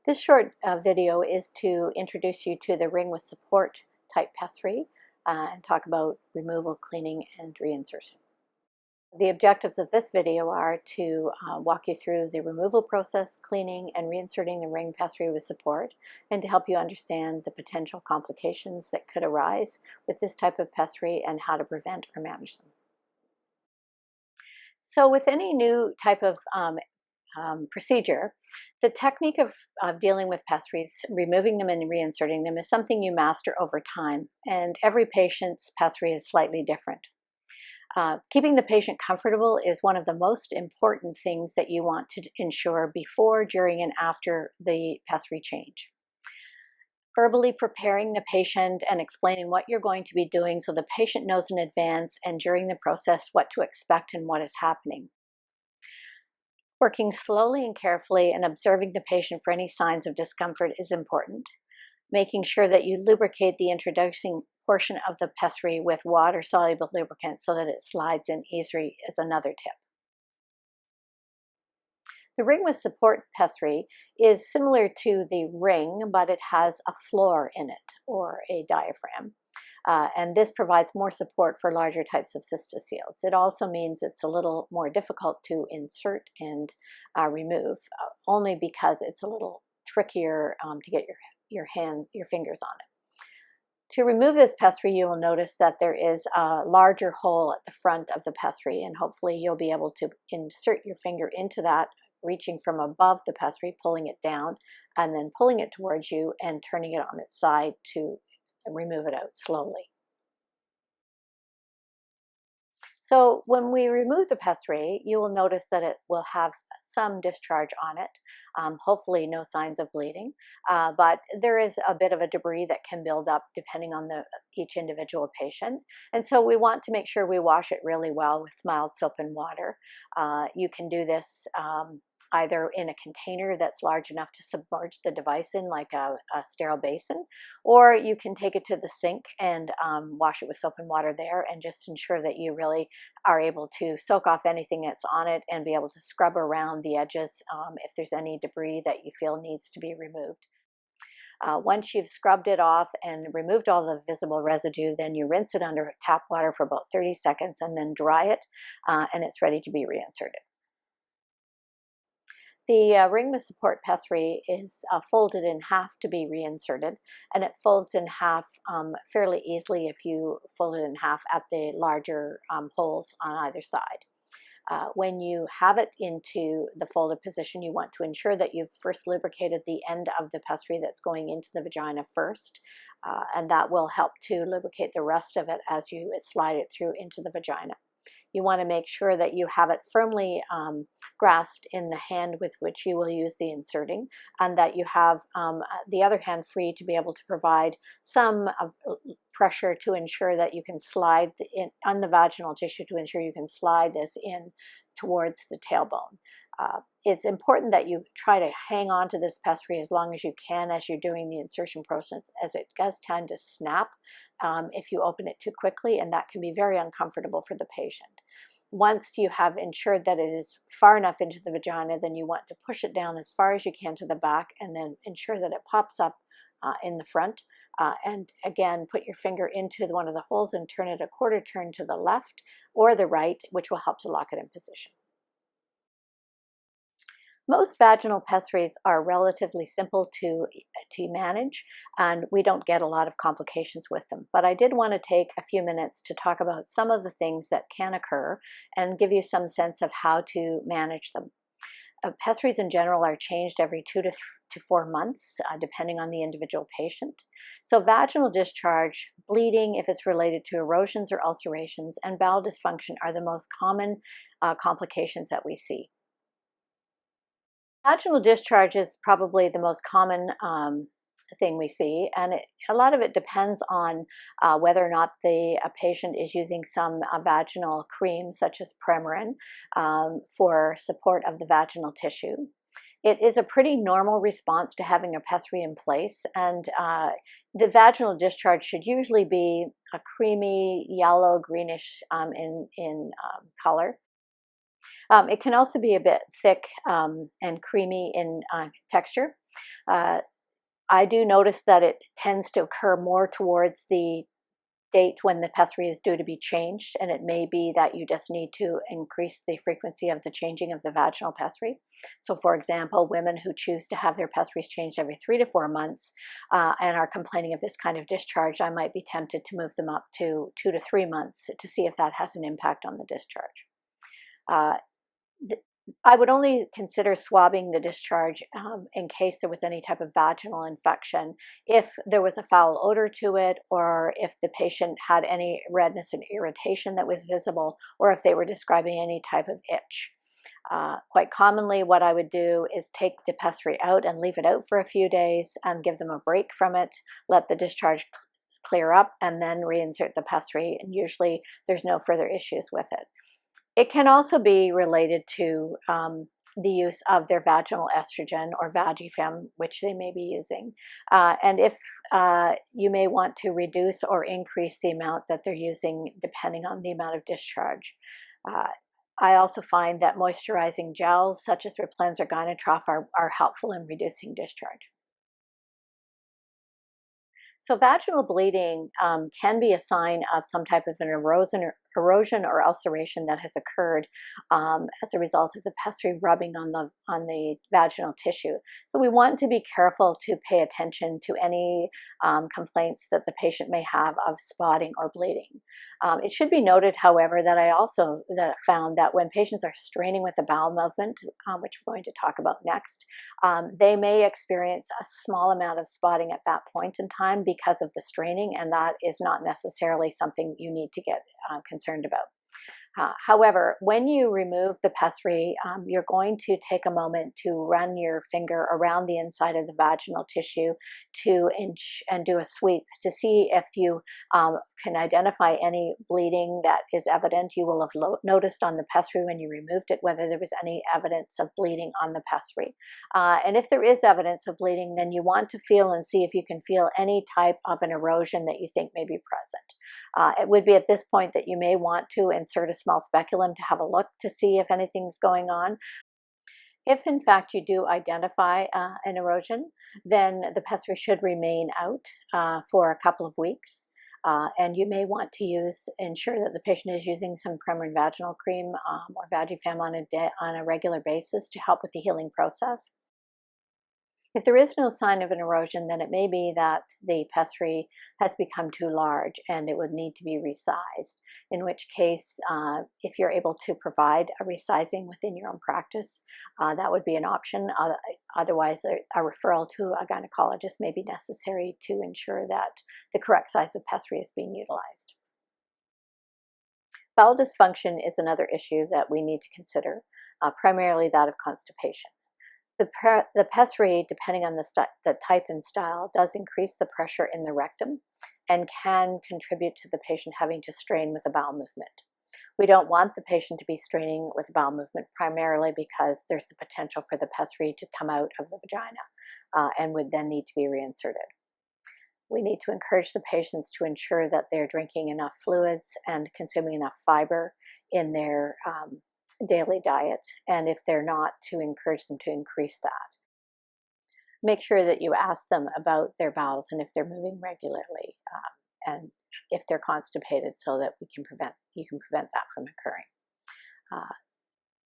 This short video is to introduce you to the ring with support type pessary and talk about removal, cleaning, and reinsertion. The objectives of this video are to walk you through the removal process, cleaning, and reinserting the ring pessary with support, and to help you understand the potential complications that could arise with this type of pessary and how to prevent or manage them. So with any new type of procedure, the technique of dealing with pessaries, removing them and reinserting them, is something you master over time, and every patient's pessary is slightly different. Keeping the patient comfortable is one of the most important things that you want to ensure before, during, and after the pessary change. Verbally preparing the patient and explaining what you're going to be doing so the patient knows in advance and during the process what to expect and what is happening. Working slowly and carefully and observing the patient for any signs of discomfort is important. Making sure that you lubricate the introducing portion of the pessary with water-soluble lubricant so that it slides in easily is another tip. The ring with support pessary is similar to the ring, but it has a floor in it, or a diaphragm. And this provides more support for larger types of cystoceles. It also means it's a little more difficult to insert and remove, only because it's a little trickier to get your fingers on it. To remove this pessary, you will notice that there is a larger hole at the front of the pessary, and hopefully you'll be able to insert your finger into that, reaching from above the pessary, pulling it down, and then pulling it towards you and turning it on its side to remove it out slowly. So when we remove the pessary, you will notice that it will have some discharge on it, hopefully no signs of bleeding, but there is a bit of a debris that can build up depending on each individual patient. And so we want to make sure we wash it really well with mild soap and water. You can do this either in a container that's large enough to submerge the device in, like a sterile basin, or you can take it to the sink and wash it with soap and water there, and just ensure that you really are able to soak off anything that's on it and be able to scrub around the edges if there's any debris that you feel needs to be removed. Once you've scrubbed it off and removed all the visible residue, then you rinse it under tap water for about 30 seconds and then dry it, and it's ready to be reinserted. The ring with support pessary is folded in half to be reinserted, and it folds in half fairly easily if you fold it in half at the larger holes on either side. When you have it into the folded position, you want to ensure that you've first lubricated the end of the pessary that's going into the vagina first, and that will help to lubricate the rest of it as you slide it through into the vagina. You want to make sure that you have it firmly grasped in the hand with which you will use the inserting, and that you have the other hand free to be able to provide some pressure to ensure that you can slide on the vaginal tissue, to ensure you can slide this in towards the tailbone. It's important that you try to hang on to this pessary as long as you can as you're doing the insertion process, as it does tend to snap if you open it too quickly, and that can be very uncomfortable for the patient. Once you have ensured that it is far enough into the vagina, then you want to push it down as far as you can to the back, and then ensure that it pops up in the front. And again, put your finger into one of the holes and turn it a quarter turn to the left or the right, which will help to lock it in position. Most vaginal pessaries are relatively simple to manage, and we don't get a lot of complications with them. But I did want to take a few minutes to talk about some of the things that can occur and give you some sense of how to manage them. Pessaries in general are changed every 2 to 4 months, depending on the individual patient. So vaginal discharge, bleeding if it's related to erosions or ulcerations, and bowel dysfunction are the most common complications that we see. Vaginal discharge is probably the most common thing we see, and a lot of it depends on whether or not a patient is using some vaginal cream, such as Premarin, for support of the vaginal tissue. It is a pretty normal response to having a pessary in place, and the vaginal discharge should usually be a creamy yellow greenish in color. It can also be a bit thick and creamy in texture. Uh, I do notice that it tends to occur more towards the date when the pessary is due to be changed, and it may be that you just need to increase the frequency of the changing of the vaginal pessary. So, for example, women who choose to have their pessaries changed every 3 to 4 months and are complaining of this kind of discharge, I might be tempted to move them up to 2 to 3 months to see if that has an impact on the discharge. Uh, I would only consider swabbing the discharge in case there was any type of vaginal infection, if there was a foul odor to it, or if the patient had any redness and irritation that was visible, or if they were describing any type of itch. Quite commonly, what I would do is take the pessary out and leave it out for a few days and give them a break from it, let the discharge clear up, and then reinsert the pessary, and usually there's no further issues with it. It can also be related to the use of their vaginal estrogen or Vagifem, which they may be using. And if you may want to reduce or increase the amount that they're using depending on the amount of discharge. I also find that moisturizing gels such as Replens or Gynotrof are helpful in reducing discharge. So vaginal bleeding can be a sign of some type of an erosion or ulceration that has occurred as a result of the pessary rubbing on the vaginal tissue. So we want to be careful to pay attention to any complaints that the patient may have of spotting or bleeding. It should be noted, however, that I also found that when patients are straining with the bowel movement, which we're going to talk about next, they may experience a small amount of spotting at that point in time because of the straining, and that is not necessarily something you need to get concerned about. However, when you remove the pessary, you're going to take a moment to run your finger around the inside of the vaginal tissue and do a sweep to see if you can identify any bleeding that is evident. You will have noticed on the pessary when you removed it whether there was any evidence of bleeding on the pessary. And if there is evidence of bleeding, then you want to feel and see if you can feel any type of an erosion that you think may be present. It would be at this point that you may want to insert a small speculum to have a look to see if anything's going on. If in fact you do identify an erosion, then the pessary should remain out for a couple of weeks. And you may want to ensure that the patient is using some Premarin vaginal cream or Vagifem on a regular basis to help with the healing process. If there is no sign of an erosion, then it may be that the pessary has become too large and it would need to be resized, in which case, if you're able to provide a resizing within your own practice, that would be an option. Otherwise, a referral to a gynecologist may be necessary to ensure that the correct size of pessary is being utilized. Bowel dysfunction is another issue that we need to consider, primarily that of constipation. The pessary, depending on the type and style, does increase the pressure in the rectum and can contribute to the patient having to strain with a bowel movement. We don't want the patient to be straining with a bowel movement primarily because there's the potential for the pessary to come out of the vagina and would then need to be reinserted. We need to encourage the patients to ensure that they're drinking enough fluids and consuming enough fiber in their daily diet, and if they're not, to encourage them to increase that. Make sure that you ask them about their bowels and if they're moving regularly and if they're constipated, so that you can prevent that from occurring.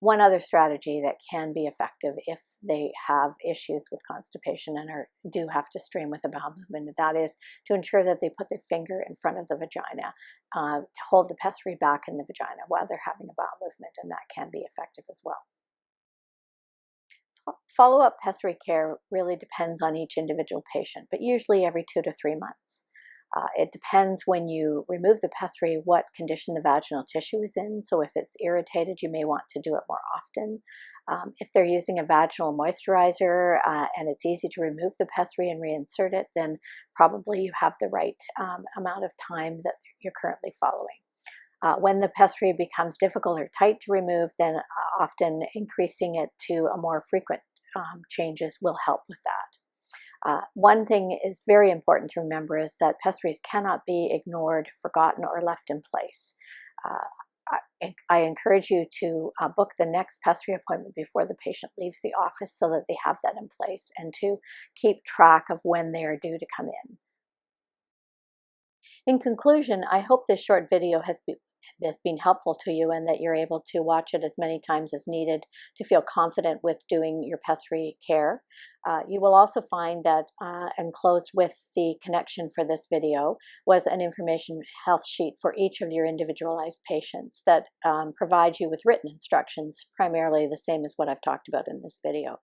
One other strategy that can be effective if they have issues with constipation and do have to strain with a bowel movement, that is to ensure that they put their finger in front of the vagina to hold the pessary back in the vagina while they're having a bowel movement, and that can be effective as well. Follow-up pessary care really depends on each individual patient, but usually every 2 to 3 months. It depends when you remove the pessary what condition the vaginal tissue is in. So if it's irritated, you may want to do it more often. If they're using a vaginal moisturizer and it's easy to remove the pessary and reinsert it, then probably you have the right amount of time that you're currently following. When the pessary becomes difficult or tight to remove, then often increasing it to a more frequent changes will help with that. One thing is very important to remember is that pessaries cannot be ignored, forgotten, or left in place. I encourage you to book the next pessary appointment before the patient leaves the office so that they have that in place, and to keep track of when they are due to come in. In conclusion, I hope this short video has been helpful to you, and that you're able to watch it as many times as needed to feel confident with doing your pessary care. You will also find that enclosed with the connection for this video was an information health sheet for each of your individualized patients that provides you with written instructions, primarily the same as what I've talked about in this video.